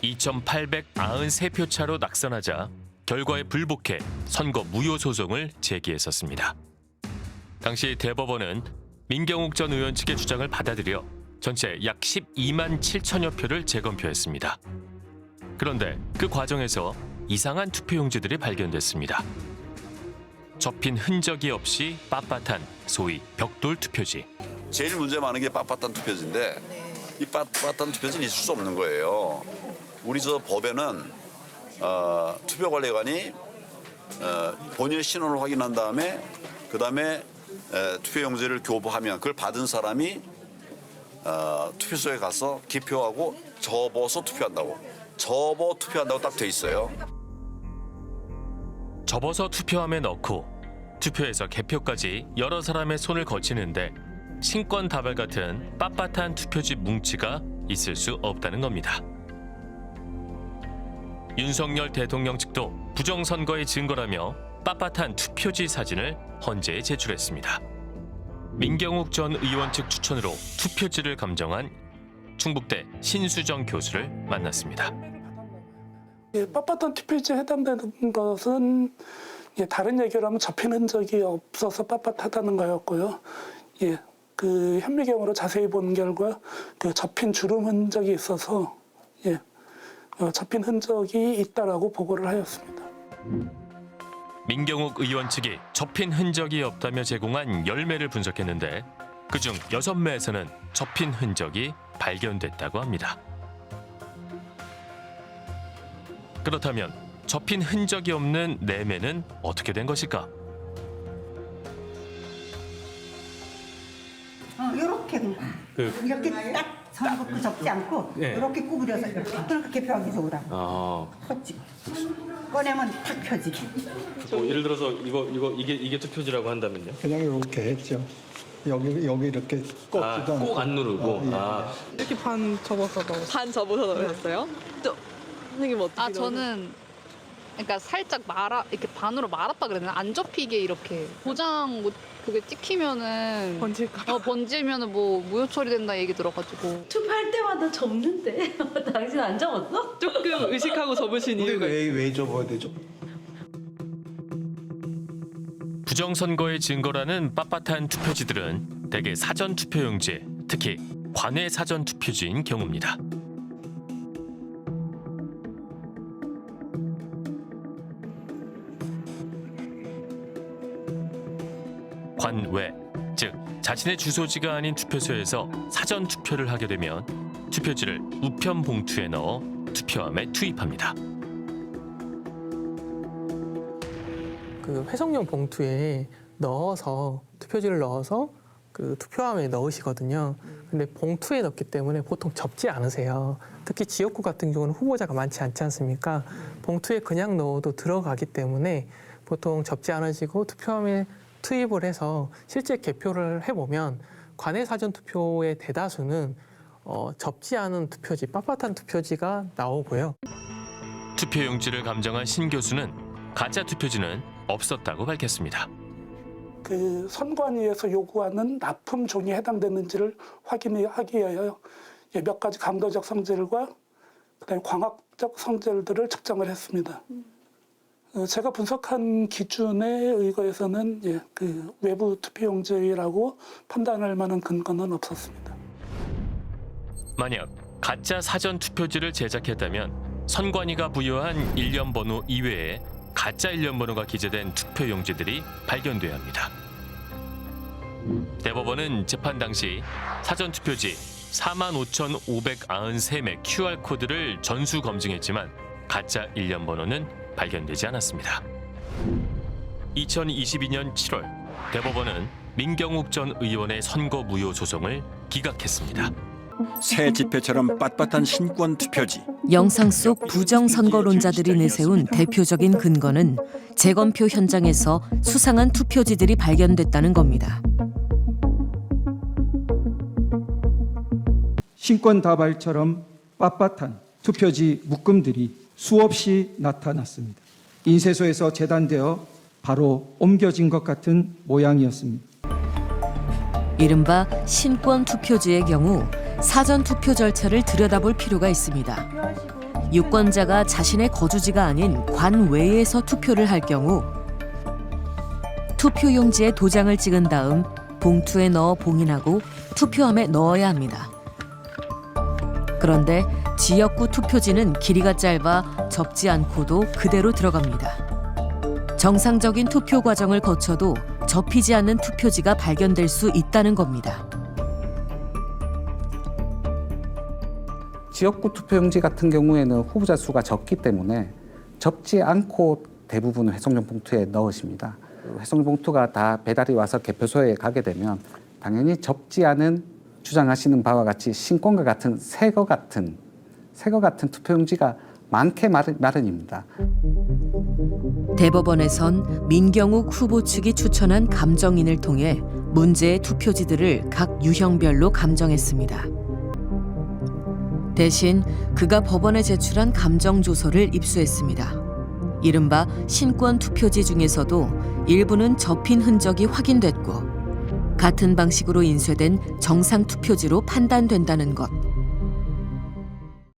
2,893표 차로 낙선하자 결과에 불복해 선거 무효 소송을 제기했었습니다. 당시 대법원은 민경욱 전 의원 측의 주장을 받아들여 전체 약 12만 7천여 표를 재검표했습니다. 그런데 그 과정에서 이상한 투표용지들이 발견됐습니다. 접힌 흔적이 없이 빳빳한 소위 벽돌 투표지. 제일 문제 많은 게 빳빳한 투표지인데 이 빳빳한 투표지는 있을 수 없는 거예요. 우리 저 법에는 투표관리관이 본인의 신원을 확인한 다음에 그다음에 투표용지를 교부하면 그걸 받은 사람이 투표소에 가서 기표하고 접어서 투표한다고. 접어 투표한다고 딱 돼 있어요. 접어서 투표함에 넣고 투표에서 개표까지 여러 사람의 손을 거치는데 신권 다발 같은 빳빳한 투표지 뭉치가 있을 수 없다는 겁니다. 윤석열 대통령 측도 부정선거의 증거라며 빳빳한 투표지 사진을 헌재에 제출했습니다. 민경욱 전 의원 측 추천으로 투표지를 감정한 충북대 신수정 교수를 만났습니다. 빳빳한 투표지에 해당되는 것은 다른 얘기로 하면 접힌 흔적이 없어서 빳빳하다는 거였고요. 그 현미경으로 자세히 본 결과 그 접힌 주름 흔적이 있어서 접힌 흔적이 있다라고 보고를 하였습니다. 민경욱 의원 측이 접힌 흔적이 없다며 제공한 10매를 분석했는데 그중 6매에서는 접힌 흔적이 발견됐다고 합니다. 그렇다면 접힌 흔적이 없는 4매는 어떻게 된 것일까? 이렇게 이렇게 딱 선긋고 접지 않고 이렇게 구부려서 이렇게 개표하기 좋으라고. 컸지. 꺼내면 탁 펴지게. 예를 들어서 이게 투표지라고 한다면요? 그냥 이렇게 했죠. 여기 이렇게 꺾지도 않고. 꼭 안 누르고. 이렇게 반 접어서 넣었어요. 반 접어서 넣으셨어요? 또 선생님 어떻게? 저는 그러니까 살짝 이렇게 반으로 말았다 그랬나? 안 접히게 이렇게 포장 그게 찍히면은 번질까? 번지면은 뭐 무효 처리된다 얘기 들어가지고. 투표할 때마다 접는데 당신 안 접었어? 조금 의식하고 접으신 이유가 왜 접어야 되죠? 부정선거의 증거라는 빳빳한 투표지들은 대개 사전 투표용지, 특히 관외 사전 투표지인 경우입니다. 관외, 즉 자신의 주소지가 아닌 투표소에서 사전 투표를 하게 되면 투표지를 우편 봉투에 넣어 투표함에 투입합니다. 그 회성용 봉투에 넣어서 투표지를 넣어서 그 투표함에 넣으시거든요. 근데 봉투에 넣기 때문에 보통 접지 않으세요. 특히 지역구 같은 경우는 후보자가 많지 않지 않습니까? 봉투에 그냥 넣어도 들어가기 때문에 보통 접지 않으시고 투표함에 투입을 해서 실제 개표를 해보면 관외 사전 투표의 대다수는 접지 않은 투표지, 빳빳한 투표지가 나오고요. 투표용지를 감정한 신 교수는 가짜 투표지는 없었다고 밝혔습니다. 그 선관위에서 요구하는 납품 종이에 해당되는지를 확인하기 위하여 몇 가지 감도적 성질과 그다음에 광학적 성질들을 측정을 했습니다. 제가 분석한 기준에 의거해서는 그 외부 투표용지라고 판단할 만한 근거는 없었습니다. 만약 가짜 사전 투표지를 제작했다면 선관위가 부여한 일련 번호 이외에 가짜 일련 번호가 기재된 투표용지들이 발견돼야 합니다. 대법원은 재판 당시 사전 투표지 45,593매 QR코드를 전수 검증했지만 가짜 일련 번호는 발견되지 않았습니다. 2022년 7월 대법원은 민경욱 전 의원의 선거 무효 소송을 기각했습니다. 새 지폐처럼 빳빳한 신권 투표지. 영상 속 부정선거론자들이 내세운 대표적인 근거는 재검표 현장에서 수상한 투표지들이 발견됐다는 겁니다. 신권 다발처럼 빳빳한 투표지 묶음들이 수없이 나타났습니다. 인쇄소에서 재단되어 바로 옮겨진 것 같은 모양이었습니다. 이른바 신권 투표지의 경우 사전 투표 절차를 들여다볼 필요가 있습니다. 유권자가 자신의 거주지가 아닌 관 외에서 투표를 할 경우 투표용지에 도장을 찍은 다음 봉투에 넣어 봉인하고 투표함에 넣어야 합니다. 그런데 지역구 투표지는 길이가 짧아 접지 않고도 그대로 들어갑니다. 정상적인 투표 과정을 거쳐도 접히지 않는 투표지가 발견될 수 있다는 겁니다. 지역구 투표용지 같은 경우에는 후보자 수가 적기 때문에 접지 않고 대부분 회성용 봉투에 넣으십니다. 회성용 봉투가 다 배달이 와서 개표소에 가게 되면 당연히 접지 않은 주장하시는 바와 같이 신권과 같은 새거 같은 투표용지가 많게 마련입니다. 대법원에선 민경욱 후보 측이 추천한 감정인을 통해 문제의 투표지들을 각 유형별로 감정했습니다. 대신 그가 법원에 제출한 감정조서를 입수했습니다. 이른바 신권 투표지 중에서도 일부는 접힌 흔적이 확인됐고 같은 방식으로 인쇄된 정상 투표지로 판단된다는 것.